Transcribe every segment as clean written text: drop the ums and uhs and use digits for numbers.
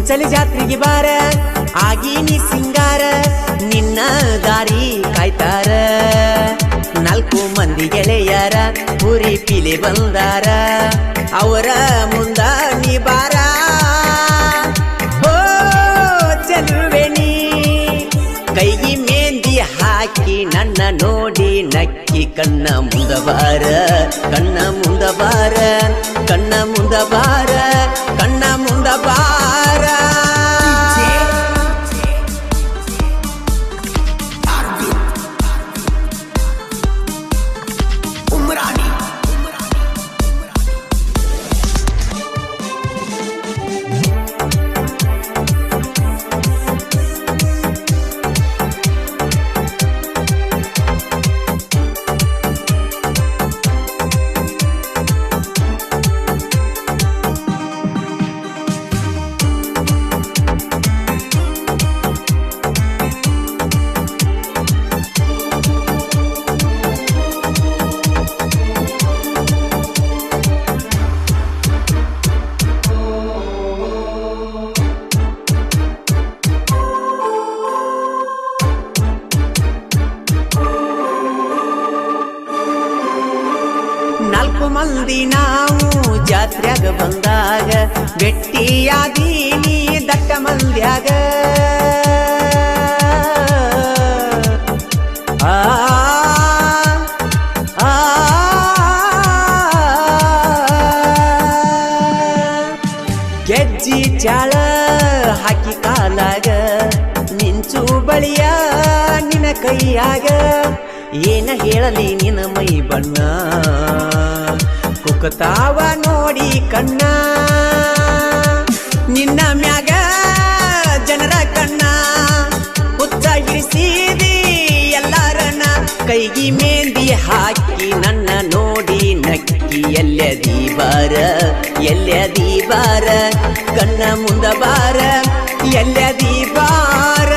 ಉಚ್ಚಲಿ ಜಾತ್ರೆಗೆ ಬಾರ ಆಗೀನಿ ಸಿಂಗಾರ ನಿನ್ನ ದಾರಿ ಕಾಯ್ತಾರ 4 ಮಂದಿ ಗೆಳೆಯರ ಪುರಿ ಪಿಲೆ ಬಂದಾರ ಅವರ ಮುಂದ ನೀ ಬಾರ ಕೈಗಿ ಮೆಹಂದಿ ಹಾಕಿ ನನ್ನ ನೋಡಿ ನಕ್ಕಿ ಕಣ್ಣ ಮುಂದ ಬಾರ ಕಣ್ಣ ಮುಂದ ಬಾರ ಕಣ್ಣ ಮುಂದ ಬಾರ ಕಣ್ಣ ಮುಂದ ಬಾರ ಮಂದಿ ನಾವು ಜಾತ್ರ್ಯಾಗ ಬಂದಾಗ ಭೆಟ್ಟಿಯಾದೀನಿ ದಟ್ಟ ಮಂದ್ಯಾಗ ಗೆಜ್ಜಿ ಚಾಳ ಹಾಕಿ ಕಾಲಾಗ ಮಿಂಚು ಬಳಿಯ ನಿನ ಕೈಯಾಗ ಏನ ಹೇಳಲಿ ನಿನ ಮೈ ಬಣ್ಣ ಕುಕತಾವ ನೋಡಿ ಕಣ್ಣ ನಿನ್ನ ಮ್ಯಾಗ ಜನರ ಕಣ್ಣ ಹುಚ್ಚ ಹಿಡಿಸಿದಿ ಎಲ್ಲಾರನ್ನ ಕೈಗಿ ಮೆಹಂದಿ ಹಾಕಿ ನನ್ನ ನೋಡಿ ನಕ್ಕಿ ಎಲ್ಲದಿ ಬಾರ ಎಲ್ಲದಿ ಬಾರ ಕಣ್ಣ ಮುಂದ ಬಾರ ಎಲ್ಲದಿ ಬಾರ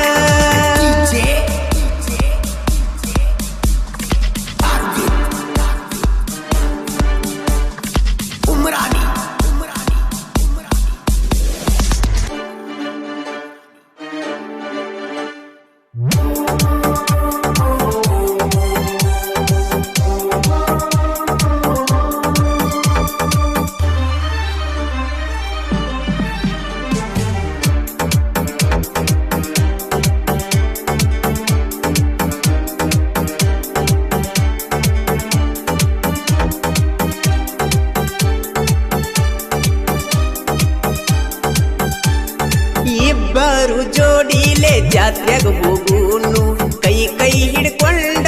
ಇಬ್ಬರು ಜೋಡಿಲೆ ಜಾತ್ರೆಗ ಹೋಗುನು ಕೈ ಕೈ ಹಿಡ್ಕೊಂಡ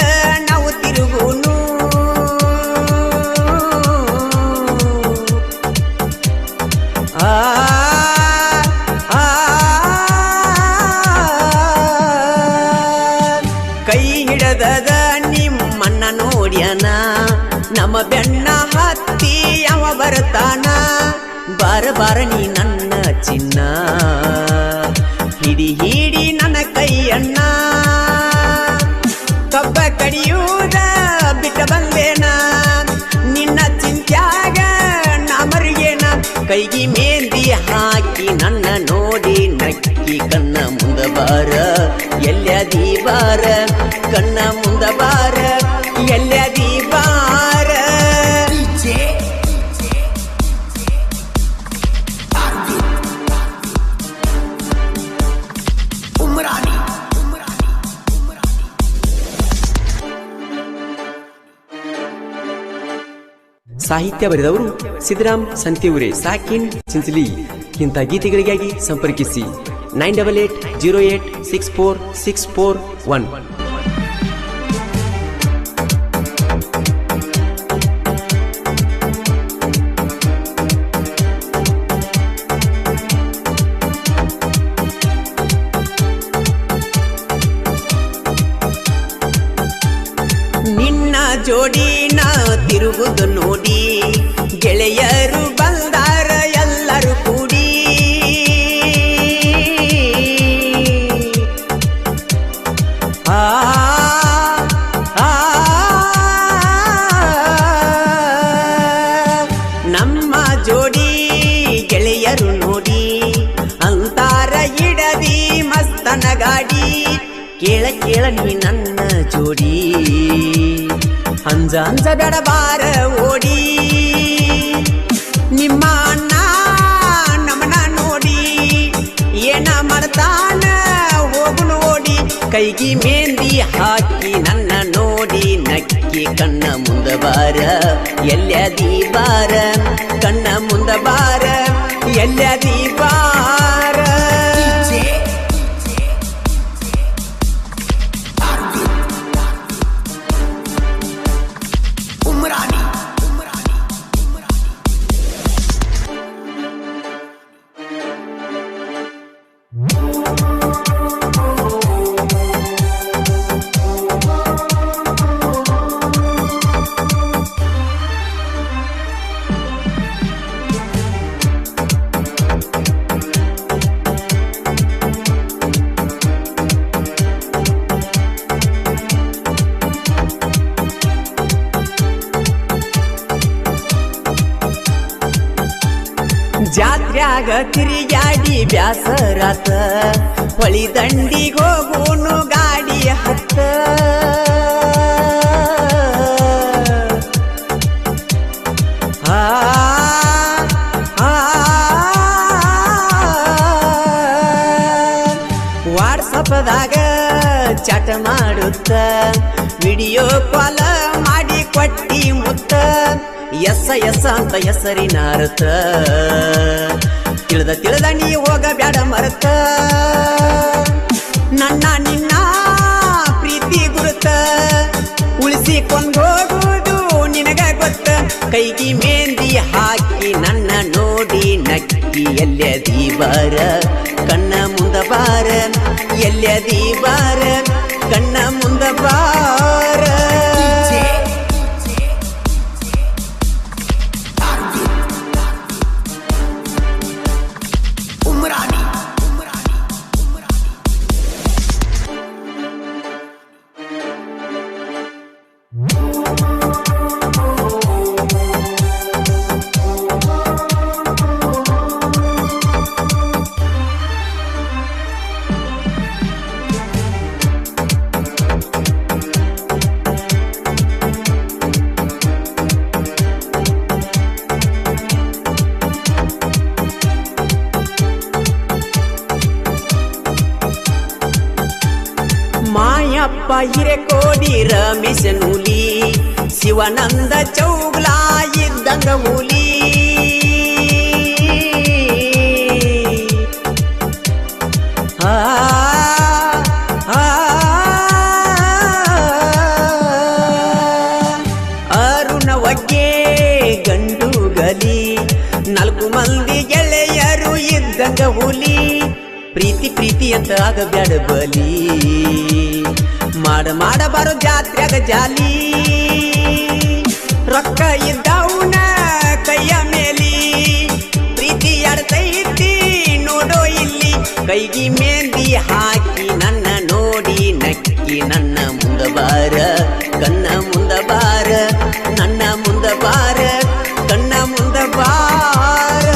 ನಾವು ತಿರುಗುನು ಕೈ ಹಿಡದದ ನಿಮ್ಮನ್ನ ನೋಡ್ಯಾನ ನಮ್ಮ ಬೆನ್ನ ಹತ್ತಿ ಅವ ಬರ್ತಾನ ಬಾರ ಬಾರ ನೀ ನನ್ನ ಚಿನ್ನ ಹಿಡಿ ಹಿಡಿ ನನ್ನ ಕೈಯಣ್ಣ ಕಬ್ಬ ಕಡಿಯುವುದ ಬಿಟ್ಟ ಬಂದೇನ ನಿನ್ನ ಚಿಂತ್ಯಾಗ ನಾ ಮರಿಗೇನ ಕೈಗಿ ಮೆಹಂದಿ ಹಾಕಿ ನನ್ನ ನೋಡಿ ನಕ್ಕಿ ಕಣ್ಣ ಮುಂದ ಬಾರ ಎಲ್ಲದಿ ಬಾರ ಕಣ್ಣ ಮುಂದ ಬಾರ ಎಲ್ಲದಿ ಬಾರ ಸಾಹಿತ್ಯ ಬರೆದವರು ಸಿದ್ದರಾಮ್ ಸಂತಿವರೆ ಸಾಕಿನ್ ಚಿಂಚಲಿ. ಇಂಥ ಗೀತೆಗಳಿಗಾಗಿ ಸಂಪರ್ಕಿಸಿ 9880864641. ನಿನ್ನ ಜೋಡಿನ ತಿರುಗುದು ನೋಡಿ ಗೆಳೆಯರು ಬಂದಾರ ಎಲ್ಲರೂ ಕೂಡಿ ನಮ್ಮ ಜೋಡಿ ಗೆಳೆಯರು ನೋಡಿ ಅಂತಾರ ಕೇಳ ಕೇಳ ನೀ ನನ್ನ ಜೋಡಿ ಅಂಜ ಅಂಜ ಬೇಡ ಬಾರ ಓಡಿ ನಿಮ್ಮ ಅಣ್ಣ ನಮ್ಮನ ನೋಡಿ ಏನ ಮಾಡ್ತಾನ ಹೋಗುನು ಓಡಿ ಕೈಗಿ ಮೆಹಂದಿ ಹಾಕಿ ನನ್ನ ನೋಡಿ ನಕ್ಕಿ ಕಣ್ಣ ಮುಂದ ಬಾರ ಎಲ್ಲದಿ ಬಾರ ಕಣ್ಣ ಮುಂದ ಬಾರ ಎಲ್ಲದಿ ಬಾರ ಜಾತ್ರ್ಯಾಗ ತಿರುಗಾಡಿ ಬ್ಯಾಸರಾತ ಹೊಳಿ ದಂಡಿಗೆ ಹೋಗುನು ಗಾಡಿ ಹತ್ತ ವಾಟ್ಸಪ್ದಾಗ ಚಾಟ್ ಮಾಡುತ್ತ ವಿಡಿಯೋ ಕಾಲ್ ಮಾಡಿ ಕೊಟ್ಟಿ ಮುತ್ತ ಎಸ್ಸ ಎಸ್ಸ ಅಂತ ಹೆಸರಿನ ಅರ್ಥ ತಿಳಿದ ನೀ ಹೋಗ ಬ್ಯಾಡ ಮರತ ನನ್ನ ನಿನ್ನ ಪ್ರೀತಿ ಗುರುತ ಉಳಿಸಿಕೊಂಡೋಗುವುದು ನಿನಗ ಗೊತ್ತ ಕೈಗಿ ಮೆಹಂದಿ ಹಾಕಿ ನನ್ನ ನೋಡಿ ನಕ್ಕಿ ಎಲ್ಲದಿ ಬಾರ ಕಣ್ಣ ಮುಂದ ಬಾರ ಎಲ್ಲದಿ ಬಾರ ಕಣ್ಣ ಮುಂದ ಬಾರ ಮಾಯಪ್ಪ ಹಿರೇಕೋಡಿ ರಮೇಶ ನೂಲಿ ಶಿವಾನಂದ ಚೌಗ್ಲ ಇದ್ದಂಗ ಮೂಲಿ ಅರುಣ ವಗ್ಗೆ ಗಂಡು ಗಲಿ 4 ಮಂದಿ ಗೆಳೆಯರು ಇದ್ದಂಗ ಹುಲಿ ಪ್ರೀತಿ ಪ್ರೀತಿ ಅಂತ ಆಗ ಬ್ಯಾಡ ಬಲಿ ಮಾಡಬಾರೋ ಜಾತ್ರ್ಯಾಗ ಜಾಲಿ ರೊಕ್ಕ ಇದ್ದವನ ಕೈಯ ಮೇಲಿ ಪ್ರೀತಿ ಆಡ್ತೈತಿ ನೋಡೋ ಇಲ್ಲಿ ಕೈಗಿ ಮೆಹಂದಿ ಹಾಕಿ ನನ್ನ ನೋಡಿ ನಕ್ಕಿ ನನ್ನ ಮುಂದ ಬಾರ ಕಣ್ಣ ಮುಂದ ಬಾರ ನನ್ನ ಮುಂದ ಬಾರ ಕಣ್ಣ ಮುಂದ ಬಾರ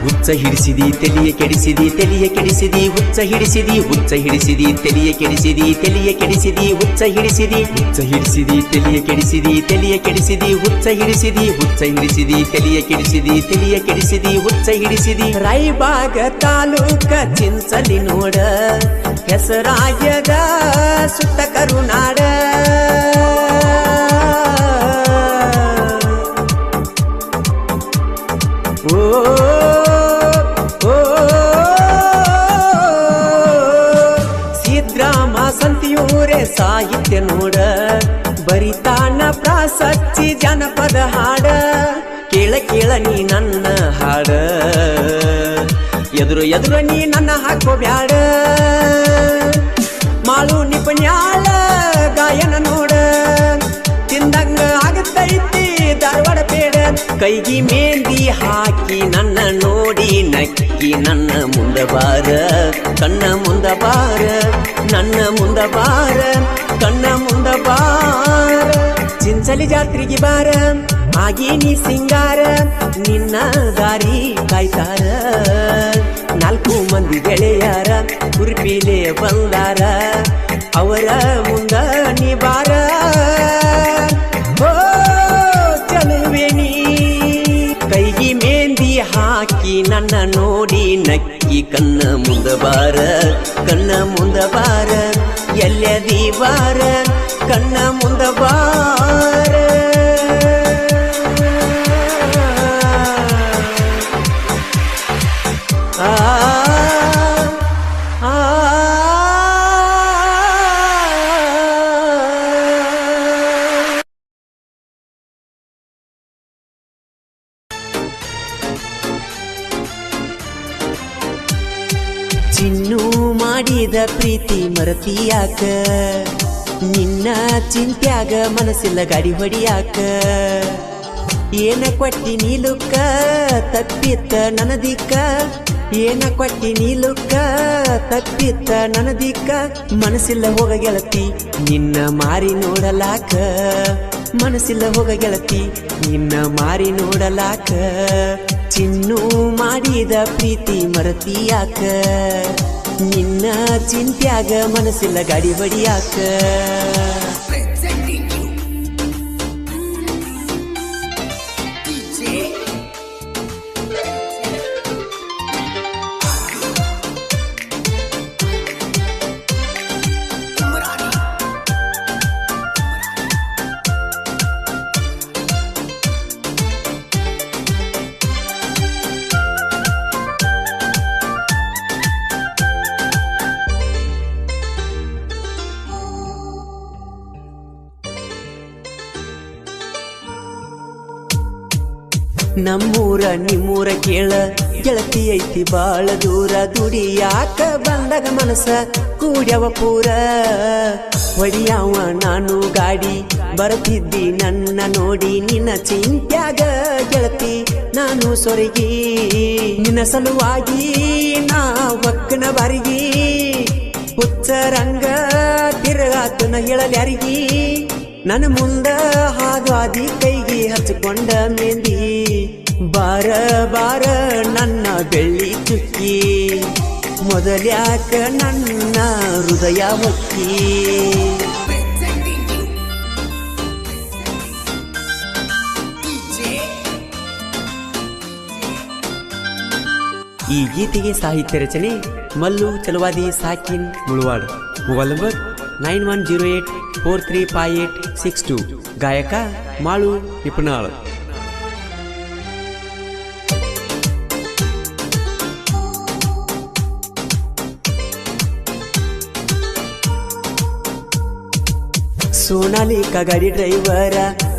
ಹುಚ್ಚ ಹಿಡಿಸಿದಿ ತೆಲಿಯ ಕೆಡಿಸಿದಿ ತೆಲಿಯ ಕೆಡಿಸಿದಿ ಹುಚ್ಚ ಹಿಡಿಸಿದಿ ಹುಚ್ಚ ಹಿಡಿಸಿದಿ ತೆಲಿಯ ಕೆಡಿಸಿದಿ ತೆಲಿಯ ಕೆಡಿಸಿದಿ ಹುಚ್ಚ ಹಿಡಿಸಿದಿ ಹುಚ್ಚ ಹಿಡಿಸಿದಿ ತೆಲಿಯ ಕೆಡಿಸಿದಿ ತೆಲಿಯ ಕೆಡಿಸಿದಿ ಹುಚ್ಚ ಹಿಡಿಸಿದಿ ಹುಚ್ಚ ಹಿಡಿಸಿದಿ ತೆಲಿಯ ಕೆಡಿಸಿದಿ ತೆಲಿಯ ಕೆಡಿಸಿದಿ ಹುಚ್ಚ ಹಿಡಿಸಿದಿ ರಾಯಬಾಗ ತಾಲೂಕ ಚಿಂಚಲಿ ನೋಡ ಹೆಸರಾಗ್ಯದ ಸುತ್ತ ಕರುನಾಡ ಸಂತಿಯೂರೇ ಸಾಹಿತ್ಯ ನೋಡ ಬರಿತಾನ ಪ್ರಾಸಚ್ಚಿ ಜನಪದ ಹಾಡ ಕೇಳ ಕೇಳ ನೀ ನನ್ನ ಹಾಡ ಎದುರು ಎದುರು ನೀ ನನ್ನ ಹಾಕೋ ಬ್ಯಾಡ ಮಾಳು ನಿಪುಣ್ಯಾಳ ಗಾಯನ ನೋಡ ತಿಂದ ಕೈಗಿ ಮೆಹಂದಿ ಹಾಕಿ ನನ್ನ ನೋಡಿ ನಕ್ಕಿ ನನ್ನ ಮುಂದ ಬಾರ ಕಣ್ಣ ಮುಂದ ಬಾರ ನನ್ನ ಮುಂದ ಬಾರ ಕಣ್ಣ ಮುಂದ ಬಾರ ಚಿಂಚಲಿ ಜಾತ್ರೆಗೆ ಬಾರ ಆಗೇನಿ ಸಿಂಗಾರ ನಿನ್ನ ದಾರಿ ಕಾಯ್ತಾರ ನಾಲ್ಕು ಮಂದಿ ಗೆಳೆಯರ ಕುರ್ಪಿಲೆ ಬಂದಾರ ಅವರ ಮುಂದ ನೀ ಬಾರ ಕೈಗಿ ಮೆಹಂದಿ ಹಾಕಿ ನನ್ನ ನೋಡಿ ನಕ್ಕಿ ಕಣ್ಣ ಮುಂದ ಬಾರ ಕಣ್ಣ ಮುಂದ ಬಾರ ಎಲ್ಲದಿ ಬಾರ ಕಣ್ಣ ಮುಂದ ಬಾರ ಚಿನ್ನು ಮಾಡಿದ ಪ್ರೀತಿ ಮರತಿಯಾಕ ನಿನ್ನ ಚಿಂತ್ಯಾಗ ಮನಸ್ಸಿಲ್ಲ ಗಾಡಿ ಹೊಡಿಯಾಕ ಏನ ಕೊಟ್ಟಿ ನೀಲುಕ್ಕ ತಪ್ಪಿತ್ತ ನನದಿಕ್ಕ ಏನ ಕೊಟ್ಟಿ ನೀಲುಕ್ಕ ತಪ್ಪಿತ್ತ ನನದಿಕ್ಕ ಮನಸ್ಸಿಲ್ಲ ಹೋಗ ಗೆಳತಿ ನಿನ್ನ ಮಾರಿ ನೋಡಲಾಕ ಮನಸ್ಸಿಲ್ಲ ಹೋಗ ಗೆಳತಿ ನಿನ್ನ ಮಾರಿ ನೋಡಲಾಕ ಚಿನ್ನು ಮಾಡಿದ ಪ್ರೀತಿ ಮರತಿಯಾಕ ನಿನ್ನ ಚಿಂತ್ಯಾಗ ಮನಸ್ಸಿಲ್ಲ ಗಾಡಿ ಬಡಿಯಾಕ ನಮ್ಮೂರ ನಿಮ್ಮೂರ ಕೇಳ ಗೆಳತಿ ಐತಿ ಬಾಳ ದೂರ ದುಡಿಯಾಕ ಬಂದಾಗ ಮನಸ ಕೂಡ್ಯವ ಪೂರ ಹೊಡಿಯಾವ ನಾನು ಗಾಡಿ ಬರ್ತಿದ್ದಿ ನನ್ನ ನೋಡಿ ನಿನ್ನ ಚಿಂತ್ಯಾಗ ಗೆಳತಿ ನಾನು ಸೊರಗಿ ನಿನ್ನ ಸಲುವಾಗಿ ನಾ ಒಕ್ಕನ ಬಾರಿಗಿ ಹುಚ್ಚರಂಗ ತಿರುಗಾತನ ಹೇಳಲ್ಯಾರಿಗಿ ನನ್ನ ಮುಂದ ಹಾದಿ ಕೈಗೆ ಹಚ್ಚಿಕೊಂಡ ಮೆಂದಿ ಬಾರ ಬಾರ ನನ್ನ ಬೆಳ್ಳಿ ಚುಕ್ಕಿ ಮೊದಲ್ಯಾಕ ನನ್ನ ಹೃದಯ ಒಕ್ಕಿ ಈ ಗೀತೆಗೆ ಸಾಹಿತ್ಯ ರಚನೆ ಮಲ್ಲು ಚಲವಾದಿ ಸಾಕಿನ್ ಮುಳುವಾಡ್ ಮೊಬೈಲ್ ನಂಬರ್ 9108435862 ಗಾಯಕ ಮಾಳು ನಿಪುಣಾಳ್ ಸೋನಾಲಿಕ ಗಾಡಿ ಡ್ರೈವರ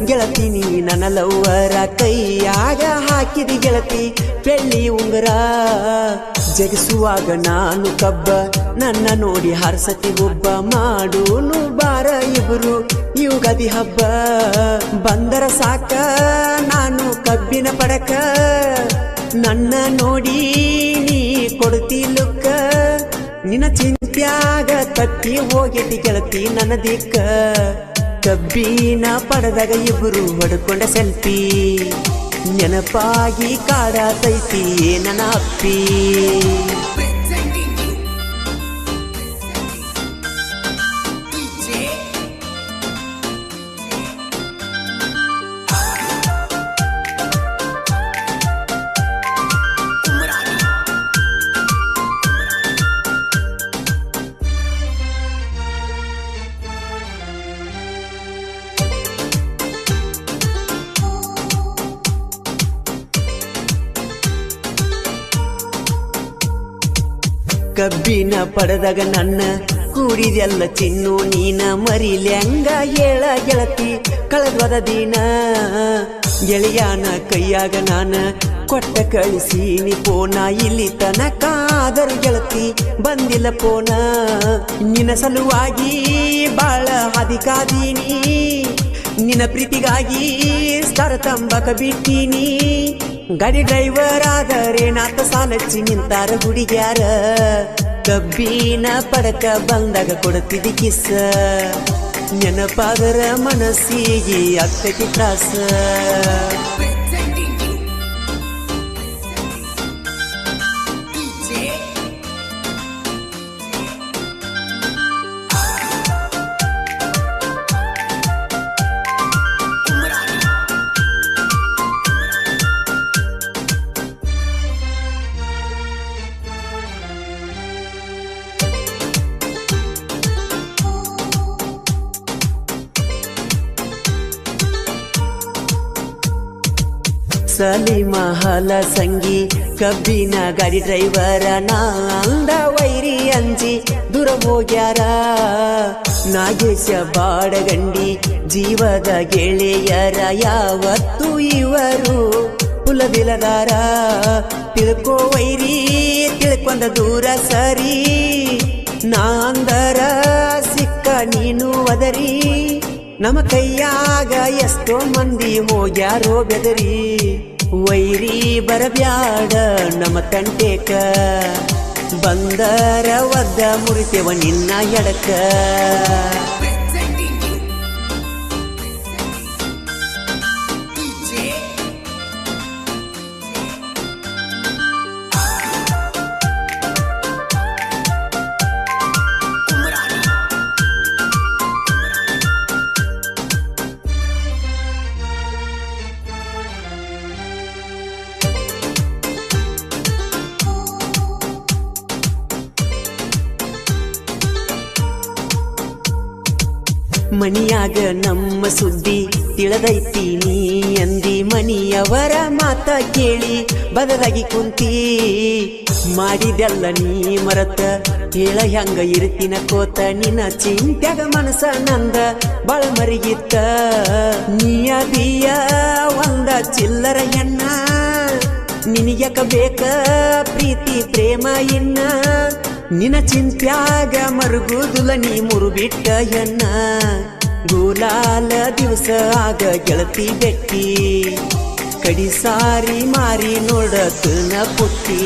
ಗೆಳತಿ ನೀ ನನ್ನ ಲವ್ವರ ಕೈಯಾಗ ಹಾಕಿದಿ ಗೆಳತಿ ಬೆಳ್ಳಿ ಉಂಗರ ಜಗಿಸುವಾಗ ನಾನು ಕಬ್ಬ ನನ್ನ ನೋಡಿ ಹರ್ಸತಿ ಒಬ್ಬ ಮಾಡೂನು ಬಾರ ಇಬ್ರು ಯುಗಾದಿ ಹಬ್ಬ ಬಂದರ ಸಾಕ ನಾನು ಕಬ್ಬಿನ ಪಡಕ ನನ್ನ ನೋಡಿ ನೀ ಕೊಡ್ತಿ ಲುಕ್ಕ ನಿನ್ನ ಚಿಂತ್ಯಾಗ ತಪ್ಪಿ ಹೋಗೇತಿ ಗೆಳತಿ ನನ್ನ ದಿಕ್ಕ ಕಬ್ಬಿನ ಪಡೆದಾಗ ಇಬ್ರು ಹೊಡ್ಕೊಂಡ ಸೆಲ್ಫಿ ನೆನಪಾಗಿ ಕಾಡತೈತಿ ನನ್ನ ಅಪ್ಪಿ ಕಬ್ಬಿನ ಪಡೆದಾಗ ನನ್ನ ಕೂಡಿದೆಲ್ಲ ಚಿನ್ನು ನೀನ ಮರಿಲ್ಯಾಂಗ ಹೇಳ ಗೆಳತಿ ಕಳೆದ್ವದ ದಿನ ಗೆಳೆಯನ ಕೈಯಾಗ ನಾನ ಕೊಟ್ಟ ಕಳಿಸೀನಿ ಪೋನ ಇಲ್ಲಿ ತನಕಾದರೂ ಗೆಳತಿ ಬಂದಿಲ್ಲ ಪೋನ ನಿನ್ನ ಸಲುವಾಗಿ ಬಾಳ ಹಾದಿ ಕಾದೀನಿ ನಿನ್ನ ಪ್ರೀತಿಗಾಗಿ ಸ್ತರತಂಬಕ ಬಿಟ್ಟೀನಿ ಗಾಡಿ ಡ್ರೈವರ್ ಆದರೆ ನಾತ ಸಾಲಚ್ಚಿ ನಿಂತಾರ ಹುಡುಗ್ಯಾರ ಕಬ್ಬಿನ ಪಡಕ ಬಂದಾಗ ಕೊಡುತ್ತಿದ್ದಿ ಕಿಸ್ಸ ನೆನಪಾದರ ಮನಸ್ಸಿಗೆ ಅಕ್ಕಿ ತ್ರಾಸ ಸಲೀಮ ಹಲ ಸಂಗಿ ಕಬ್ಬಿನ ಗಾಡಿ ಡ್ರೈವರ ನಾಂದ ವೈರಿ ಅಂಜಿ ದೂರ ಹೋಗ್ಯಾರ ನಾಗೇಶ ಬಾಡಗಂಡಿ ಜೀವದ ಗೆಳೆಯರ ಯಾವತ್ತು ಇವರು ಕುಲದಿಲದಾರ ತಿಳ್ಕೋ ವೈರಿ ತಿಳ್ಕೊಂಡ ದೂರ ಸರಿ ನಾಂದರ ಸಿಕ್ಕ ನೀನು ಅದರಿ ನಮ್ಮ ಕೈಯಾಗ ಎಷ್ಟೋ ಮಂದಿ ಹೋಗ್ಯಾರೋ ಬೆದರಿ ವೈರಿ ಬರಬ್ಯಾಡ ನಮ್ಮ ತಂಟೇಕ ಬಂದರ ಒದ್ದ ಮುರಿತೇವ ನಿನ್ನ ಎಡಕ ಮನಿಯಾಗ ನಮ್ಮ ಸುದ್ದಿ ತಿಳಿದೈತಿ ನೀ ಅಂದಿ ಮನಿಯವರ ಮಾತ ಕೇಳಿ ಬದಲಾಗಿ ಕುಂತಿ ಮಾಡಿದೆಲ್ಲ ನೀ ಮರತ ಹೇಳ ಹೆಂಗ ಇರ್ತಿನ ಕೋತ ನಿನ್ನ ಚಿಂತ್ಯಾಗ ಮನಸ ನಂದ ಬಾಳ ಮರಿಗಿತ್ತ ನೀಯದಿಯ ಒಂದ ಚಿಲ್ಲರ ಹೆಣ್ಣ ನಿನಗ್ಯಾಕ ಬೇಕ ಪ್ರೀತಿ ಪ್ರೇಮ ಇನ್ನ ನಿನ್ನ ಚಿಂತ್ಯಾಗ ಮರುಗುದುಲ ನೀ ಮುರುಬಿಟ್ಟ ಹೆಣ್ಣ ಗುಲಾಲ ದಿವಸ ಆಗ ಗೆಳತಿ ಬೆಟ್ಟಿ ಕಡಿ ಸಾರಿ ಮಾರಿ ನೋಡತನ ಪುಟ್ಟಿ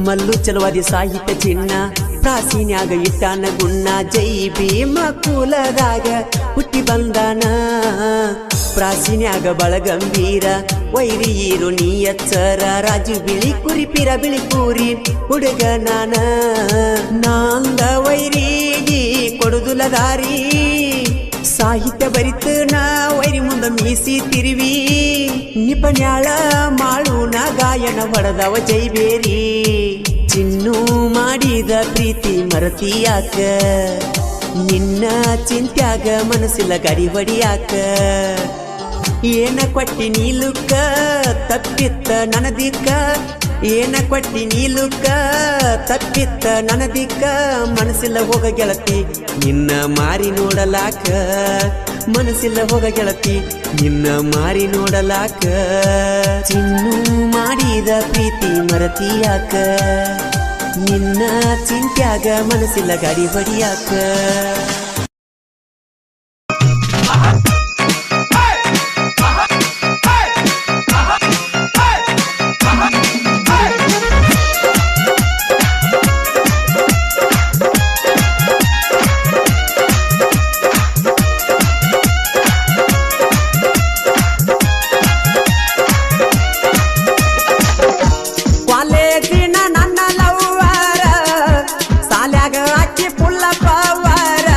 ಮಲ್ಲು ಚಲವಾದಿ ಸಾಹಿತ್ಯ ಚಿನ್ನ ಪ್ರಾಚೀನ್ಯಾಗ ಇಟ್ಟಾನ ಗುಣ್ಣ ಜೈ ಭೀಮ ಕುಲದಾಗ ಹುಟ್ಟಿ ಬಂದಾನ ಪ್ರಾಚೀನ್ಯಾಗ ಬಳಗಂಬೀರ ವೈರಿ ಈರು ನೀ ಎಚ್ಚರ ರಾಜು ಬಿಳಿ ಕುರಿ ಪಿರ ಬಿಳಿ ಕೂರಿ ಹುಡುಗ ನಾಂದ ವೈರಿಗೆ ಕೊಡುದುಲ ದಾರಿ ಸಾಹಿತ್ಯ ಬರಿತ ನಾ ವೈರಿ ಮುಂದ ಮೀಸಿ ತಿರುವಿ ನಿಪನ್ಯಾಳ ಮಾಳುನ ಗಾಯನ ಹೊಡೆದವ ಜೈಬೇರಿ ಚಿನ್ನು ಮಾಡಿದ ಪ್ರೀತಿ ಮರತಿಯಾಕ ನಿನ್ನ ಚಿಂತ್ಯಾಗ ಮನಸ್ಸಿಲ್ಲ ಗಾಡಿ ಹೊಡಿಯಾಕ ಏನ ಕೊಟ್ಟಿ ನೀಲುಕ್ಕ ತಪ್ಪಿತ್ತ ನನದಿಕ್ಕ ಏನ ಕೊಟ್ಟಿ ನೀಲುಕ್ಕ ತಪ್ಪಿತ್ತ ನನದಿಕ್ಕ ಮನಸ್ಸಿಲ್ಲ ಹೋಗ ಗೆಳತಿ ನಿನ್ನ ಮಾರಿ ನೋಡಲಾಕ ಮನಸ್ಸಿಲ್ಲ ಹೋಗ ಗೆಳತಿ ನಿನ್ನ ಮಾರಿ ನೋಡಲಾಕ ಚಿನ್ನು ಮಾಡಿದ ಪ್ರೀತಿ ಮರತಿಯಾಕ ನಿನ್ನ ಚಿಂತ್ಯಾಗ ಮನಸ್ಸಿಲ್ಲ ಗಾಡಿ ಹೊಡಿಯಾಕ ಕಾಲೇಜಿನ ನನ್ನ ಲವ್ವರ ಸಾಲ್ಯಾಗ ಅಕ್ಕಿ ಪುಲ್ಲ ಪವಾರ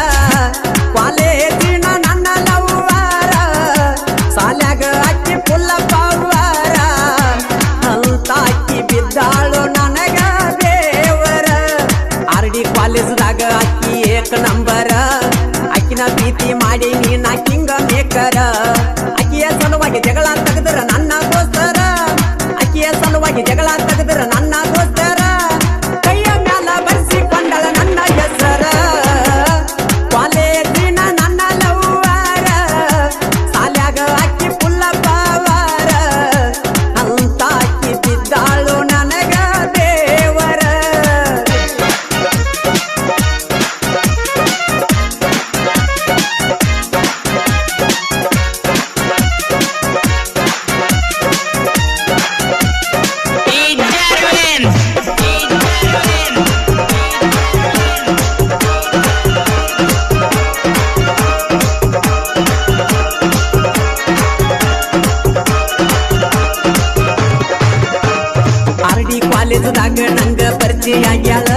ರೇಡಿಯೋದಾಗ ನಂಗ ಪರಿಚಯ ಆಗ್ಯಾಳ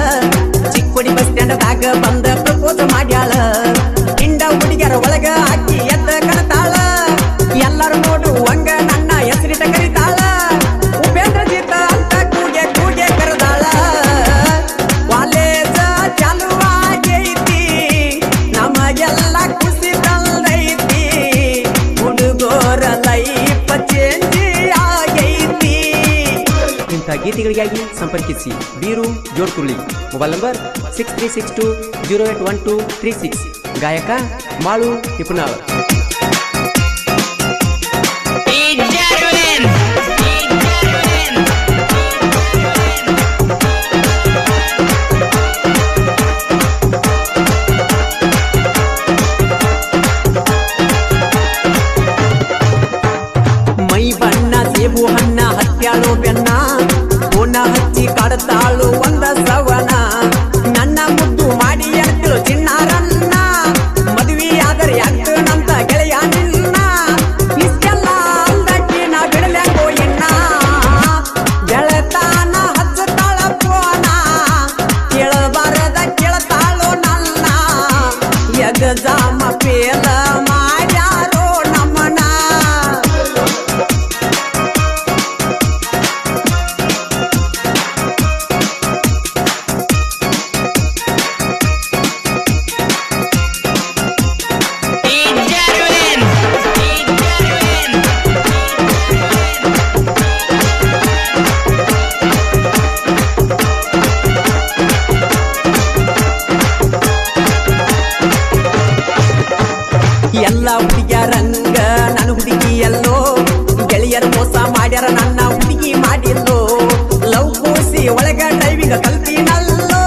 ಚಿಕ್ಕೋಡಿ ಬಸ್ ಸ್ಟ್ಯಾಂಡ್ದಾಗ ಬಂದ ಪ್ರಪೋಸ್ ಮಾಡ್ಯಾಳ ಹಿಂಡ ಹುಡುಗಿಯರ ಒಳಗ ಹಾಕಿ ಎದ್ದ ಕಣತಾಳ ಎಲ್ಲರೂ ನೋಡುವಂಗ ನನ್ನ ಹೆಸರಿಟ ಕರಿತಾಳ ಉಪೇಂದ್ರ ಜೀತ ಅಂತ ಕೂಗೆ ಕೂಗೆ ಕರೆದಾಳ ಕಾಲೇಜ ಚಾಲುವಾಗೈತಿ ನಮಗೆಲ್ಲ ಖುಷಿ ತಂದೈತಿ ಹುಡುಗೋರ ಲೈಫ್ ಚೇಂಜ್ ಆಗೈತಿ. ಇಂಥ ಗೀತೆಗಳಿಗಾಗಿ ಸಂಪರ್ಕಿಸಿ ಬೀರು ಜೋಡ್ಕುರ್ಳಿ. Mobile number 6362081236. ಗಾಯಕ ಮಾಳು ನಿಪುಣಾಳ್. ಮೈ ಬಣ್ಣ ಸೇಬು ಹಣ್ಣ ಹತ್ಯಾಳು ಬೆನ್ನ ಕೋನ ಹಚ್ಚಿ ಕಾಡುತ್ತಾಳು ಒಂದ ಸವನ ನನ್ನ ಮುದ್ದು ಮಾಡಿ ಎಡ್ತಿಳು ಚಿನ್ನಾರನ್ನ ಮದುವೆ ಆದರೆ ಆಗ್ತನಂತ ಗೆಳೆಯ ನಿನ್ನ ಇಷ್ಟೆಲ್ಲ ಅಂದಕ್ಕೆ ನಾ ಬಿಡಲೆಂಗೋ ಎನ್ನ ಗೆಳತಾನ ಹಚ್ಚತಾಳ ಪೋನ ಕೇಳಬಾರದ ಕೇಳತಾಳು ನನ್ನ ಎಗಜಾಮ ಪೇಲ ಮಾಡ್ಯಾರೋ ನಮ್ಮನ. ಎಲ್ಲ ಹುಡುಗಿಯರಂಗ ನನ್ನ ಹುಡುಗಿ ಎಲ್ಲೋ ಗೆಳೆಯರು ಮೋಸ ಮಾಡ್ಯಾರ ನನ್ನ ಹುಡುಗಿ ಮಾಡಿಲ್ಲೋ ಲವ್ ಕೂಸಿ ಒಳಗ ಡ್ರೈವಿಂಗ್ ಕಲ್ತಿನಲ್ಲೋ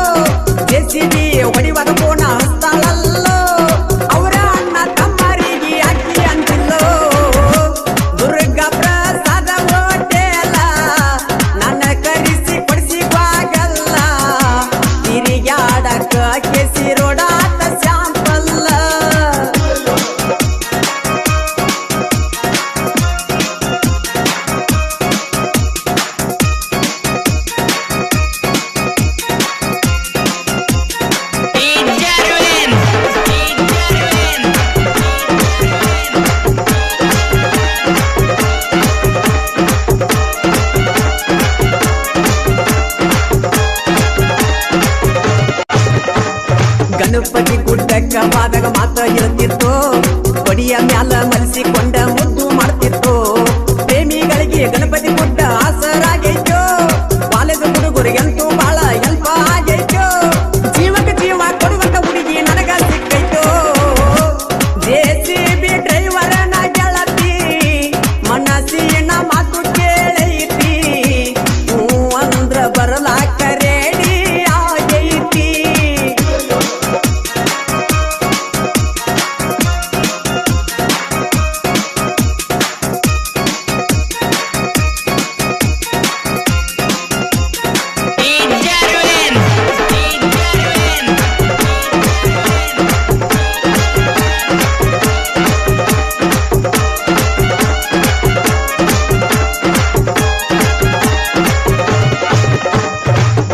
ಜೆಸಿಬಿ ಹೊಡಿವಾಗ ಕೋಣ ಹಸ್ತಾಳಲ್ಲೋ ಅವರ ಅಣ್ಣ ತಮ್ಮರಿಗೆ ಅಕ್ಕಿ ಅಂತಿಲ್ಲೋ ದುರ್ಗಾ ಪ್ರಸಾದ ಹೋಟೆಲ ನನ್ನ ಕರೆಸಿ ಕೊಡಿಸಿವಾಗಲ್ಲ ತಿರುಗಾಡಕ ಕೆಸಿರೋಡಾಟ ಶಾಂಪಲ್ಲ. ಗಣಪತಿ ಗುಡ್ಡಕ್ಕ ಬಾದಾಗ ಮಾತ ಹೇಳ್ತಿತ್ತು ಕೊಡಿಯ ಮ್ಯಾಲ ಮಲಸಿಕೊಂಡ ಮುದ್ದು ಮಾಡ್ತಿತ್ತು ಪ್ರೇಮಿಗಳಿಗೆ ಗಣಪತಿ ಗುಡ್ಡ ಆಸರಾಗೈತೋ ಕಾಲೇಜ್ ಹುಡುಗರಿಗಂತೂ ಬಹಳ ಹೆಲ್ಪ್ ಆಗೈತೋ ಜೀವಕ್ಕೆ ಜೀವ ಕೊಡುವಂತ ಹುಡುಗಿ ನನಗ ಸಿಕ್ಕೈತೋ ಜೆಸಿಬಿ ಡ್ರೈವರನ ಗೆಳತಿ ಮನಸ್ಸಿನ ಮಾತು ಕೇಳೈತಿ ಹೂ ಅಂದ್ರ ಬರಲಾಕ ರೆಡಿ ಆಗೈತಿ.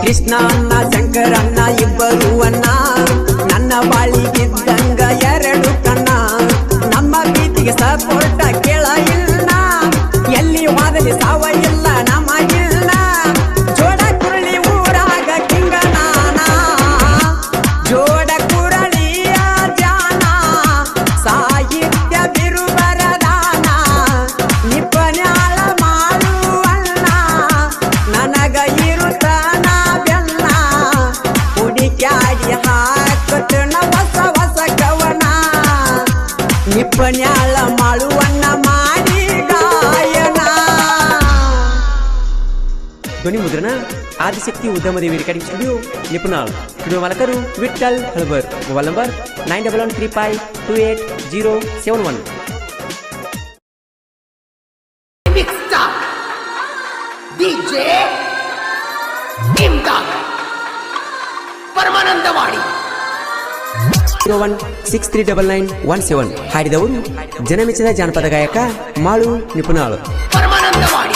ಕೃಷ್ಣ ಅಣ್ಣ ಶಂಕರಣ್ಣ ಇಬ್ಬರು ಅಣ್ಣ ನನ್ನ ಬಾಳಿಗಿದ್ದಂಗ ಎರಡು ಕಣ್ಣ ನಮ್ಮ ಪ್ರೀತಿಗೆ ಸಪೋರ್ಟ ಕೇಳ ಇಲ್ಲ ಎಲ್ಲಿ ವಾದಲಿ ಸಾವ ಇಲ್ಲ ನಮಗಿಲ್ಲ ಜೋಡ ಕುರಳಿ ಊರಾಗ ಕಿಂಗನಾನ ಜೋಡ ಕುರಳಿಯ ಜಾನ ಸಾಹಿತ್ಯ ಬಿರುಬರದಾನ ನಿಪನ್ಯಾಳ ಮಾಡುವಣ್ಣ ನನಗ ಇರುತ್ತಾನ ಬೆನ್ನ ಹುಡುಕ್ಯಾಡಿ ಹಾಕತನ ಹೊಸ ಹೊಸ ಕವನ ನಿಪನ್ಯಾಳ ಮಾಡುವಣ್ಣ ಮಾಡಿ ಗಾಯನ. ಧ್ವನಿ ಮುದ್ರಣ ಆದಿಶಕ್ತಿ ಉದ್ಯಮದೇವಿ ರೆಕಾರ್ಡಿಂಗ್ ಸ್ಟುಡಿಯೋ ನಿಪುಣಾಳ್. ಸ್ಟುಡಿಯೋ ಮಾಲಕರು Vithal Halabar. Mobile number 9113528071. DJ Imdad Paramanandawadi 0163999117. ಹಾಡಿದವರು ಜನಮೆಚ್ಚಿದ ಜಾನಪದ ಗಾಯಕ ಮಾಳು ನಿಪುಣಾಳ್. ಪರಮಾನಂದವಾಡಿ.